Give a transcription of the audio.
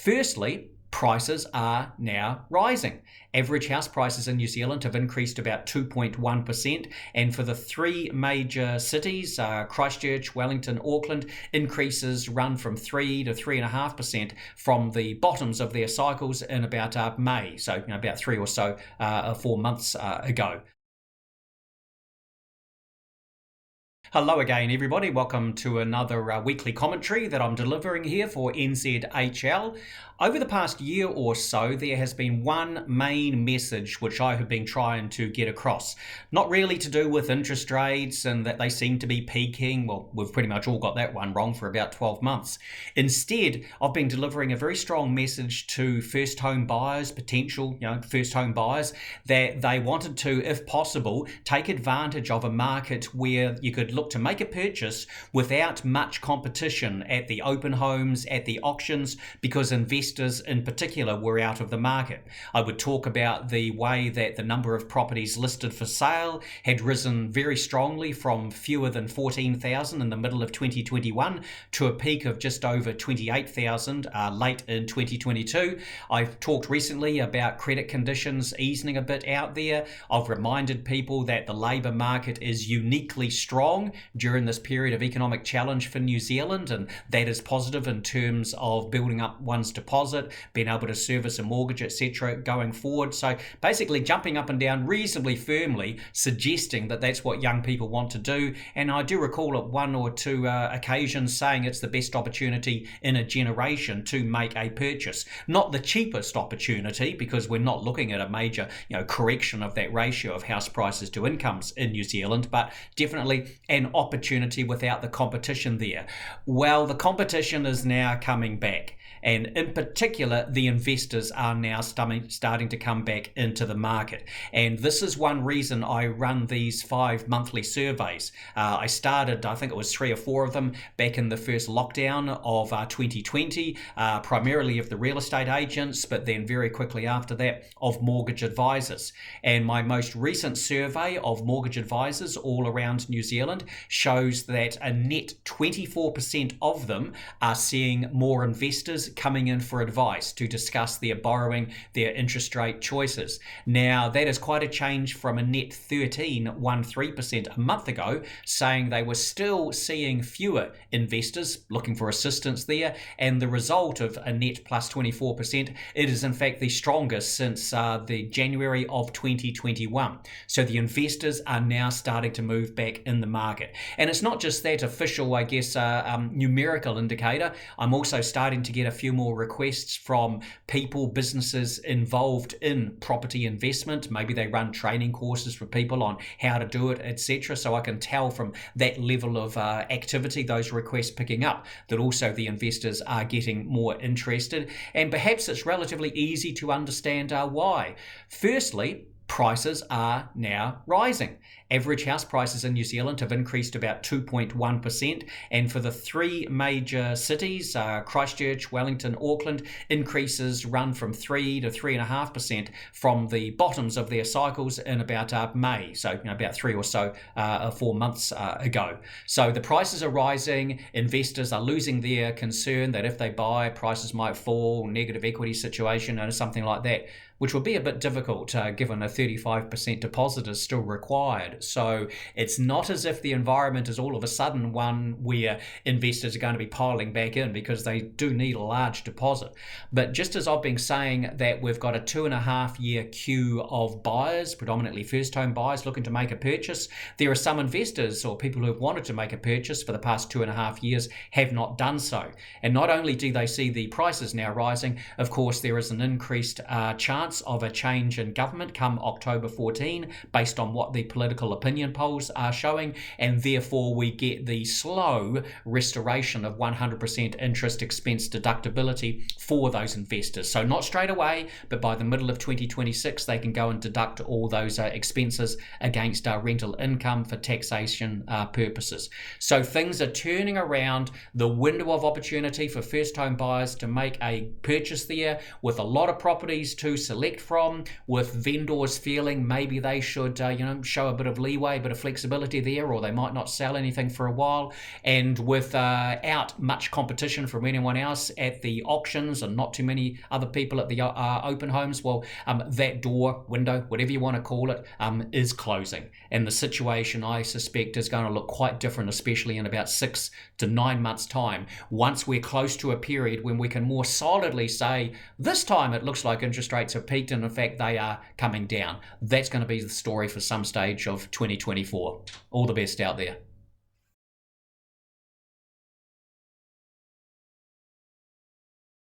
Firstly, prices are now rising. Average house prices in New Zealand have increased about 2.1%, and for the three major cities, Christchurch, Wellington, Auckland, increases run from 3 to 3.5% from the bottoms of their cycles in about May, so about 3 or so 4 months ago. Hello again, everybody. Welcome to another weekly commentary that I'm delivering here for NZHL. Over the past year or so, there has been one main message which I have been trying to get across. Not really to do with interest rates and that they seem to be peaking. Well, we've pretty much all got that one wrong for about 12 months. Instead, I've been delivering a very strong message to first home buyers, potential first home buyers, that they wanted to, if possible, take advantage of a market where you could look to make a purchase without much competition at the open homes, at the auctions, because investors in particular were out of the market. I would talk about the way that the number of properties listed for sale had risen very strongly from fewer than 14,000 in the middle of 2021 to a peak of just over 28,000 late in 2022. I've talked recently about credit conditions easing a bit out there. I've reminded people that the labour market is uniquely strong during this period of economic challenge for New Zealand, and that is positive in terms of building up one's deposit, being able to service a mortgage, etc. going forward. So basically jumping up and down reasonably firmly, suggesting that that's what young people want to do. And I do recall at one or two occasions saying it's the best opportunity in a generation to make a purchase. Not the cheapest opportunity, because we're not looking at a major correction of that ratio of house prices to incomes in New Zealand, but definitely an opportunity without the competition there. Well, the competition is now coming back. And in particular, the investors are now starting to come back into the market. And this is one reason I run these 5 monthly surveys. I started, I think it was 3 or 4 of them, back in the first lockdown of 2020, primarily of the real estate agents, but then very quickly after that of mortgage advisors. And my most recent survey of mortgage advisors all around New Zealand shows that a net 24% of them are seeing more investors coming in for advice to discuss their borrowing, their interest rate choices. Now, that is quite a change from a net 13% a month ago, saying they were still seeing fewer investors looking for assistance there, and the result of a net plus 24%, it is in fact the strongest since the January of 2021. So the investors are now starting to move back in the market. And it's not just that official, I guess, numerical indicator. I'm also starting to get a few more requests from people, businesses involved in property investment. Maybe they run training courses for people on how to do it, etc. So I can tell from that level of activity, those requests picking up, that also the investors are getting more interested. And perhaps it's relatively easy to understand why. Firstly, prices are now rising. Average house prices in New Zealand have increased about 2.1%, and for the three major cities, Christchurch, Wellington, Auckland, increases run from 3 to 3.5% from the bottoms of their cycles in about May, so about 3 or so 4 months ago. So the prices are rising, investors are losing their concern that if they buy, prices might fall, negative equity situation or something like that, which will be a bit difficult given a 35% deposit is still required. So it's not as if the environment is all of a sudden one where investors are going to be piling back in, because they do need a large deposit. But just as I've been saying that we've got a 2.5 year queue of buyers, predominantly first home buyers looking to make a purchase, there are some investors or people who have wanted to make a purchase for the past 2.5 years have not done so. And not only do they see the prices now rising, of course there is an increased chance of a change in government come October 14, based on what the political opinion polls are showing, and therefore we get the slow restoration of 100% interest expense deductibility for those investors. So not straight away, but by the middle of 2026 they can go and deduct all those expenses against rental income for taxation purposes. So things are turning around. The window of opportunity for first home buyers to make a purchase there, with a lot of properties to select from, with vendors was feeling maybe they should, show a bit of leeway, a bit of flexibility there, or they might not sell anything for a while. And without much competition from anyone else at the auctions and not too many other people at the open homes, well, that door, window, whatever you want to call it, is closing. And the situation, I suspect, is going to look quite different, especially in about 6 to 9 months' time, once we're close to a period when we can more solidly say, this time it looks like interest rates have peaked and in fact they are coming down. That's going to be the story for some stage of 2024. All the best out there.